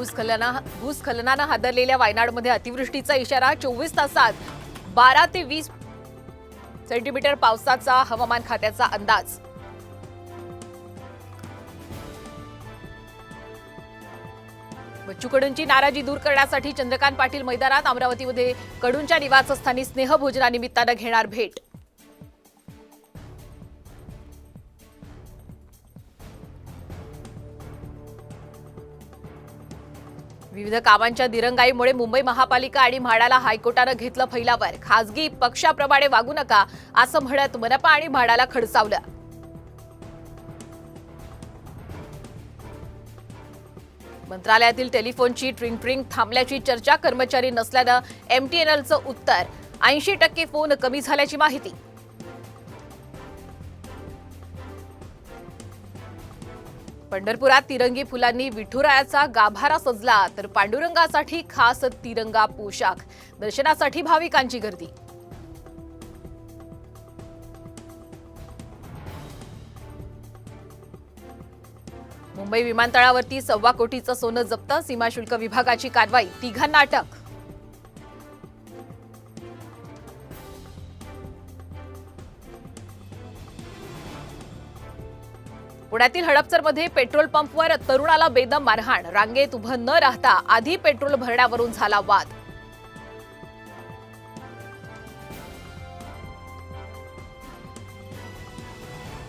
भूस्खलनानं हादरलेल्या वायनाडमध्ये अतिवृष्टीचा इशारा 24 तासात 12 ते 20 सेंटीमीटर पावसाचा हवामान खात्याचा अंदाज। बच्चू कडूंची नाराजी दूर करण्यासाठी चंद्रकांत पाटील मैदानात। अमरावतीमध्ये कडूंच्या निवासस्थानी स्नेहभोजनानिमित्तानं घेणार भेट। विविध कामांच्या दिरंगाईमुळे मुंबई महापालिका आणि म्हाडाला हायकोर्टानं घेतलं फैलावर। खासगी पक्षाप्रमाणे वागू नका असं म्हणत मनपा आणि म्हाडाला खडसावलं। मंत्रालयातील टेलिफोनची ट्रिंग थांबल्याची चर्चा। कर्मचारी नसल्यानं एमटीएनएलचं उत्तर। 80% फोन कमी झाल्याची माहिती। पंढरपुरात तिरंगी फुलांनी विठुरायाचा गाभारा सजला, तर पांडुरंगासाठी खास तिरंगा पोशाख। दर्शनासाठी भाविकांची गर्दी। मुंबई विमानतळावरती 1.25 कोटीचं सोनं जप्त। सीमाशुल्क विभागाची कारवाई। तिघांना अटक। पुण्यातील हडपसरमध्ये पेट्रोल पंपवर तरुणाला बेदम मारहाण। रांगेत उभं न राहता आधी पेट्रोल भरण्यावरून झाला वाद।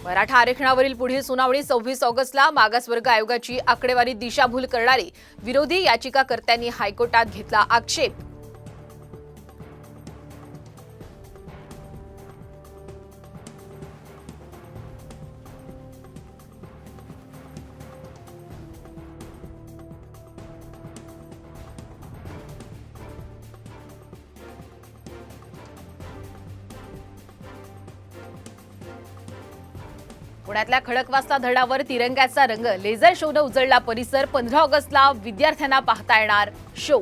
मराठा आरक्षणावरील पुढील सुनावणी 26 ऑगस्टला। मागासवर्ग आयोगाची आकडेवारी दिशाभूल करणारी विरोधी याचिकाकर्त्यांनी हायकोर्टात घेतला आक्षेप। पुण्यातल्या खडकवासला धरणावर तिरंग्याचा रंग। लेझर शोनं उजळला परिसर। 15 ऑगस्टला विद्यार्थ्यांना पाहता येणार शो।